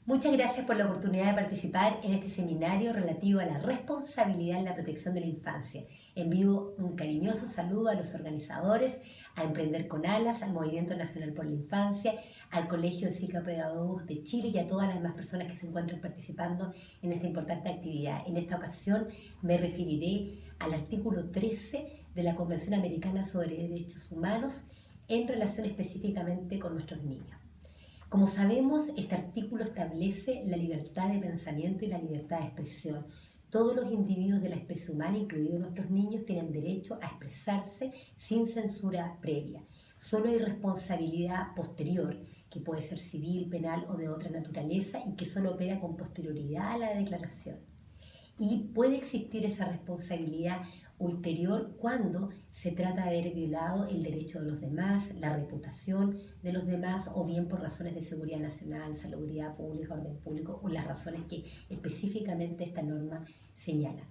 Muchas gracias por la oportunidad de participar en este seminario relativo a la responsabilidad en la protección de la infancia. Envío un cariñoso saludo a los organizadores, a Emprender con Alas, al Movimiento Nacional por la Infancia, al Colegio de Psicopedagogos de Chile y a todas las demás personas que se encuentran participando en esta importante actividad. En esta ocasión me referiré al artículo 13 de la Convención Americana sobre Derechos Humanos en relación específicamente con nuestros niños. Como sabemos, este artículo establece la libertad de pensamiento y la libertad de expresión. Todos los individuos de la especie humana, incluidos nuestros niños, tienen derecho a expresarse sin censura previa. Solo hay responsabilidad posterior, que puede ser civil, penal o de otra naturaleza, y que solo opera con posterioridad a la declaración. Y puede existir esa responsabilidad ulterior cuando se trata de haber violado el derecho de los demás, la reputación de los demás, o bien por razones de seguridad nacional, salubridad pública, orden público, o las razones que específicamente esta norma señala.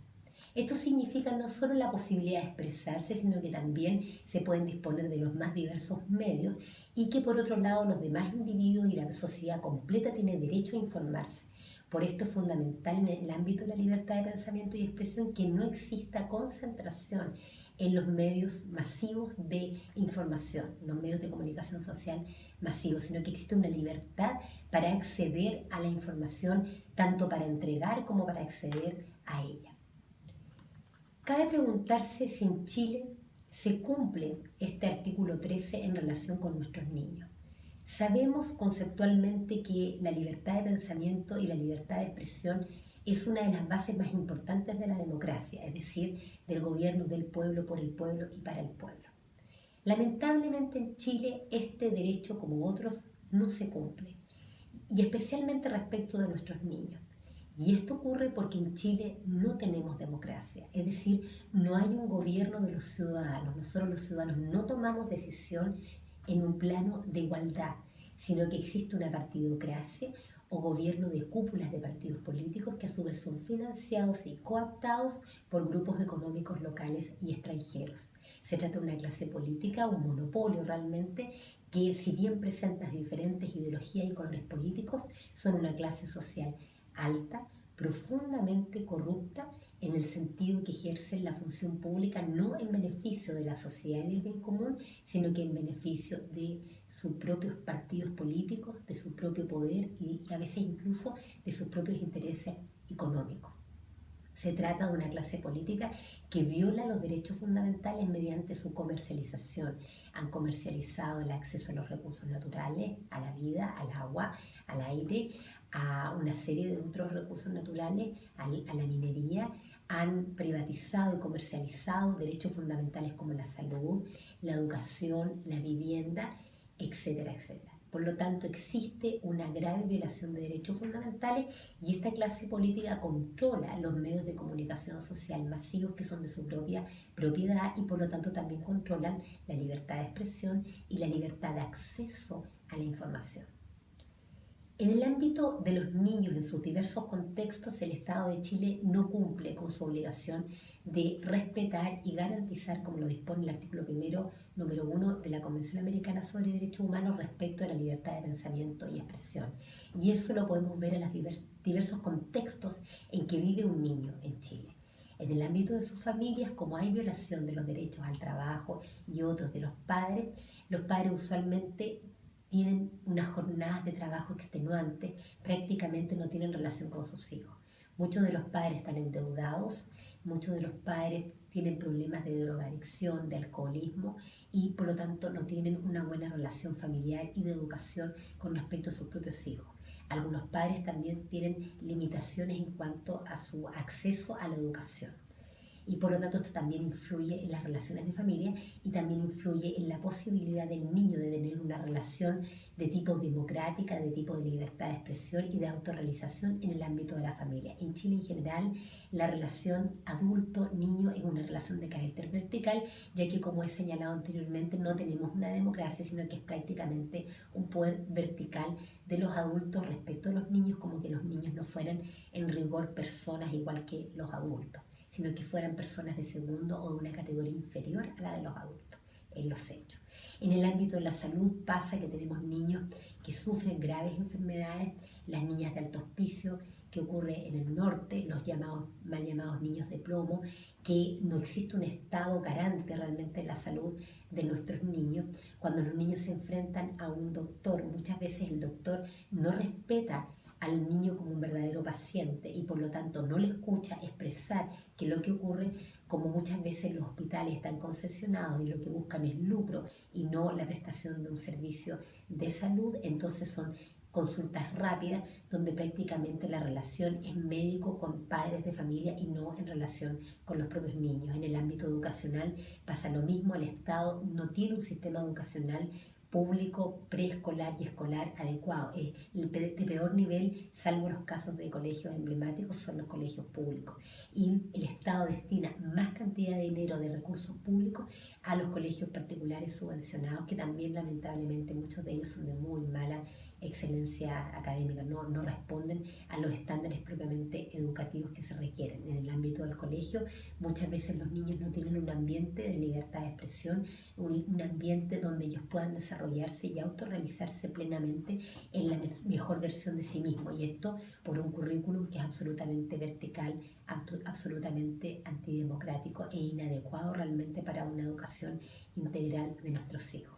Esto significa no solo la posibilidad de expresarse, sino que también se pueden disponer de los más diversos medios y que por otro lado los demás individuos y la sociedad completa tienen derecho a informarse. Por esto es fundamental en el ámbito de la libertad de pensamiento y expresión que no exista concentración en los medios masivos de información, los medios de comunicación social masivos, sino que existe una libertad para acceder a la información, tanto para entregar como para acceder a ella. Cabe preguntarse si en Chile se cumple este artículo 13 en relación con nuestros niños. Sabemos conceptualmente que la libertad de pensamiento y la libertad de expresión es una de las bases más importantes de la democracia, es decir, del gobierno del pueblo, por el pueblo y para el pueblo. Lamentablemente en Chile este derecho, como otros, no se cumple, y especialmente respecto de nuestros niños. Y esto ocurre porque en Chile no tenemos democracia, es decir, no hay un gobierno de los ciudadanos. Nosotros los ciudadanos no tomamos decisión en un plano de igualdad, sino que existe una partidocracia o gobierno de cúpulas de partidos políticos que a su vez son financiados y cooptados por grupos económicos locales y extranjeros. Se trata de una clase política, un monopolio realmente, que si bien presenta diferentes ideologías y colores políticos, son una clase social alta, profundamente corrupta, en el sentido que ejercen la función pública no en beneficio de la sociedad y del bien común, sino que en beneficio de sus propios partidos políticos, de su propio poder y a veces incluso de sus propios intereses económicos. Se trata de una clase política que viola los derechos fundamentales mediante su comercialización. Han comercializado el acceso a los recursos naturales, a la vida, al agua, al aire, a una serie de otros recursos naturales, a la minería. Han privatizado y comercializado derechos fundamentales como la salud, la educación, la vivienda, etcétera, etcétera. Por lo tanto, existe una grave violación de derechos fundamentales y esta clase política controla los medios de comunicación social masivos que son de su propia propiedad y por lo tanto también controlan la libertad de expresión y la libertad de acceso a la información. En el ámbito de los niños en sus diversos contextos, el Estado de Chile no cumple con su obligación de respetar y garantizar, como lo dispone el artículo primero, número 1 de la Convención Americana sobre Derechos Humanos respecto a la libertad de pensamiento y expresión. Y eso lo podemos ver en los diversos contextos en que vive un niño en Chile. En el ámbito de sus familias, como hay violación de los derechos al trabajo y otros de los padres usualmente tienen unas jornadas de trabajo extenuantes, prácticamente no tienen relación con sus hijos. Muchos de los padres están endeudados, muchos de los padres tienen problemas de drogadicción, de alcoholismo y por lo tanto no tienen una buena relación familiar y de educación con respecto a sus propios hijos. Algunos padres también tienen limitaciones en cuanto a su acceso a la educación. Y por lo tanto esto también influye en las relaciones de familia y también influye en la posibilidad del niño de tener una relación de tipo democrática, de tipo de libertad de expresión y de autorrealización en el ámbito de la familia. En Chile en general la relación adulto-niño es una relación de carácter vertical, ya que como he señalado anteriormente no tenemos una democracia, sino que es prácticamente un poder vertical de los adultos respecto a los niños, como que los niños no fueran en rigor personas igual que los adultos, sino que fueran personas de segundo o de una categoría inferior a la de los adultos en los hechos. En el ámbito de la salud pasa que tenemos niños que sufren graves enfermedades, las niñas de alto hospicio, que ocurre en el norte, los mal llamados niños de plomo, que no existe un Estado garante realmente de la salud de nuestros niños. Cuando los niños se enfrentan a un doctor, muchas veces el doctor no respeta al niño como un verdadero paciente y por lo tanto no le escucha expresar que lo que ocurre, como muchas veces los hospitales están concesionados y lo que buscan es lucro y no la prestación de un servicio de salud, entonces son consultas rápidas donde prácticamente la relación es médico con padres de familia y no en relación con los propios niños. En el ámbito educacional pasa lo mismo, el Estado no tiene un sistema educacional público, preescolar y escolar adecuado. De peor nivel, salvo los casos de colegios emblemáticos, son los colegios públicos. Y el Estado destina más cantidad de dinero de recursos públicos a los colegios particulares subvencionados, que también lamentablemente muchos de ellos son de muy mala excelencia académica, no responden a los estándares propiamente educativos que se requieren. En el ámbito del colegio, muchas veces los niños no tienen un ambiente de libertad de expresión, un ambiente donde ellos puedan desarrollarse y autorrealizarse plenamente en la mejor versión de sí mismos. Y esto por un currículum que es absolutamente vertical, absolutamente antidemocrático e inadecuado realmente para una educación integral de nuestros hijos.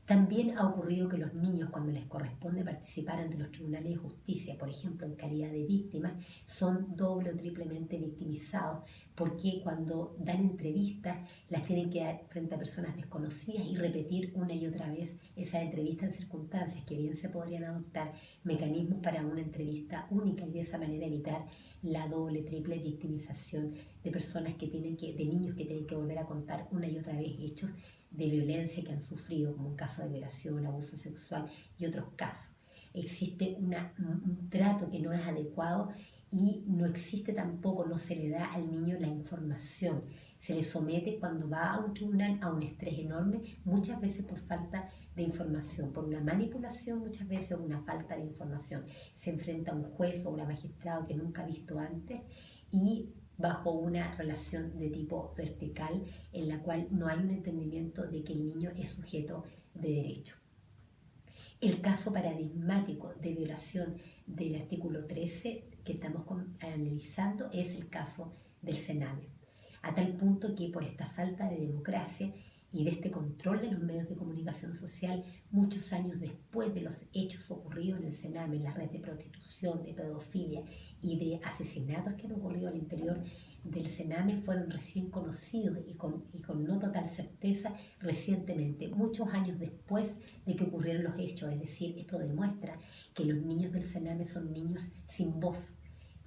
También ha ocurrido que los niños, cuando les corresponde participar ante los tribunales de justicia, por ejemplo, en calidad de víctimas, son doble o triplemente victimizados, porque cuando dan entrevistas las tienen que dar frente a personas desconocidas y repetir una y otra vez esas entrevistas en circunstancias que bien se podrían adoptar mecanismos para una entrevista única y de esa manera evitar la doble, triple victimización de personas de niños que tienen que volver a contar una y otra vez hechos de violencia que han sufrido, como en caso de violación, abuso sexual y otros casos. Existe un trato que no es adecuado y no existe tampoco, no se le da al niño la información. Se le somete cuando va a un tribunal a un estrés enorme, muchas veces por falta de información, por una manipulación, muchas veces una falta de información. Se enfrenta a un juez o a un magistrado que nunca ha visto antes y bajo una relación de tipo vertical en la cual no hay un entendimiento de que el niño es sujeto de derecho. El caso paradigmático de violación del artículo 13 que estamos analizando es el caso del Sename, a tal punto que por esta falta de democracia y de este control de los medios de comunicación social, muchos años después de los hechos ocurridos en el Sename, en la red de prostitución, de pedofilia y de asesinatos que han ocurrido al interior del Sename, fueron recién conocidos y con no total certeza recientemente, muchos años después de que ocurrieron los hechos. Es decir, esto demuestra que los niños del Sename son niños sin voz,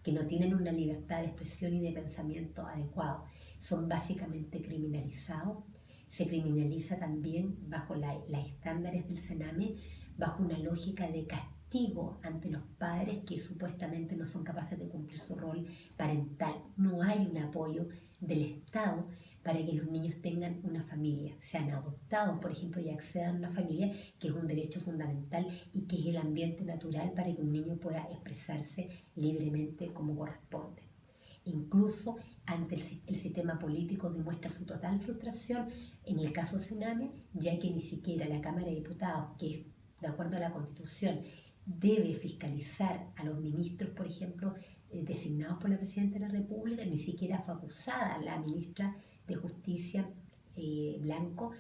que no tienen una libertad de expresión y de pensamiento adecuado, son básicamente criminalizados. Se criminaliza también bajo los estándares del Sename, bajo una lógica de castigo ante los padres que supuestamente no son capaces de cumplir su rol parental. No hay un apoyo del Estado para que los niños tengan una familia, sean adoptados, por ejemplo, y accedan a una familia, que es un derecho fundamental y que es el ambiente natural para que un niño pueda expresarse libremente como corresponde. Incluso ante el sistema político demuestra su total frustración en el caso Sename, ya que ni siquiera la Cámara de Diputados, que es de acuerdo a la Constitución, debe fiscalizar a los ministros, por ejemplo, designados por la Presidenta de la República, ni siquiera fue acusada la ministra de Justicia Blanco,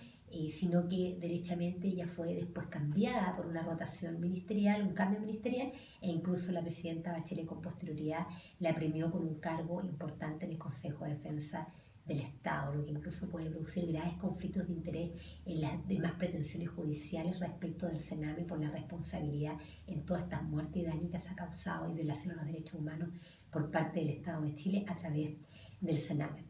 sino que derechamente ella fue después cambiada por una rotación ministerial, un cambio ministerial, e incluso la presidenta Bachelet con posterioridad la premió con un cargo importante en el Consejo de Defensa del Estado, lo que incluso puede producir graves conflictos de interés en las demás pretensiones judiciales respecto del Sename por la responsabilidad en todas estas muertes y daños que se ha causado y violación a los derechos humanos por parte del Estado de Chile a través del Sename.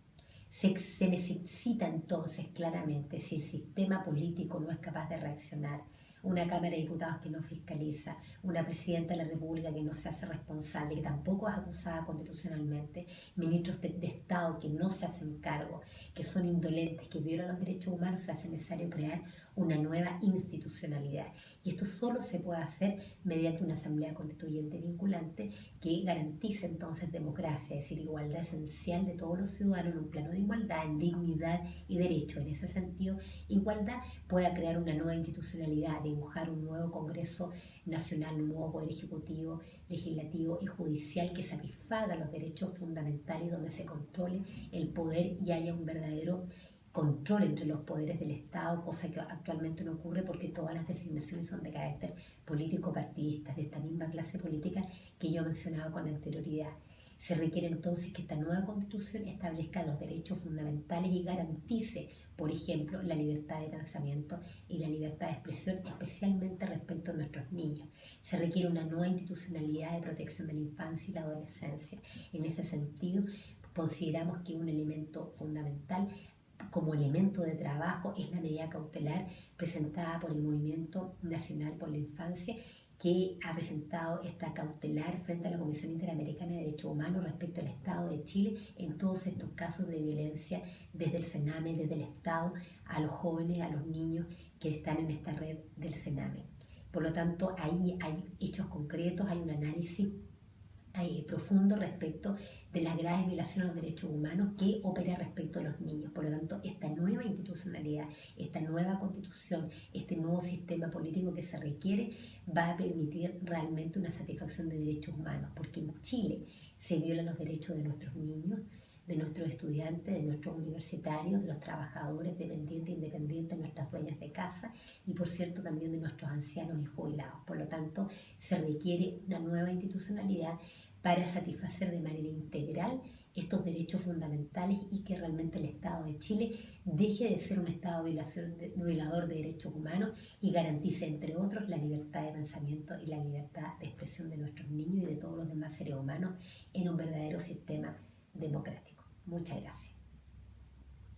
Se necesita entonces claramente, si el sistema político no es capaz de reaccionar, una Cámara de Diputados que no fiscaliza, una Presidenta de la República que no se hace responsable, que tampoco es acusada constitucionalmente, ministros de Estado que no se hacen cargo, que son indolentes, que violan los derechos humanos, se hace necesario crear una nueva institucionalidad. Y esto solo se puede hacer mediante una asamblea constituyente vinculante que garantice entonces democracia, es decir, igualdad esencial de todos los ciudadanos en un plano de igualdad, en dignidad y derecho. En ese sentido, igualdad pueda crear una nueva institucionalidad, dibujar un nuevo Congreso Nacional, un nuevo Poder Ejecutivo, Legislativo y Judicial que satisfaga los derechos fundamentales y donde se controle el poder y haya un verdadero control entre los poderes del Estado, cosa que actualmente no ocurre porque todas las designaciones son de carácter político-partidista, de esta misma clase política que yo mencionaba con anterioridad. Se requiere entonces que esta nueva Constitución establezca los derechos fundamentales y garantice, por ejemplo, la libertad de pensamiento y la libertad de expresión, especialmente respecto a nuestros niños. Se requiere una nueva institucionalidad de protección de la infancia y la adolescencia. En ese sentido, consideramos que un elemento fundamental como elemento de trabajo es la medida cautelar presentada por el Movimiento Nacional por la Infancia, que ha presentado esta cautelar frente a la Comisión Interamericana de Derechos Humanos respecto al Estado de Chile en todos estos casos de violencia desde el Sename, desde el Estado, a los jóvenes, a los niños que están en esta red del Sename. Por lo tanto, ahí hay hechos concretos, hay un análisis profundo respecto de las graves violaciones a los derechos humanos que opera respecto a los niños. Por lo tanto, esta nueva institucionalidad, esta nueva constitución, este nuevo sistema político que se requiere va a permitir realmente una satisfacción de derechos humanos, porque en Chile se violan los derechos de nuestros niños, de nuestros estudiantes, de nuestros universitarios, de los trabajadores dependientes e independientes, de nuestras dueñas de casa y, por cierto, también de nuestros ancianos y jubilados. Por lo tanto, se requiere una nueva institucionalidad para satisfacer de manera integral estos derechos fundamentales y que realmente el Estado de Chile deje de ser un Estado violador de derechos humanos y garantice, entre otros, la libertad de pensamiento y la libertad de expresión de nuestros niños y de todos los demás seres humanos en un verdadero sistema democrático. Muchas gracias.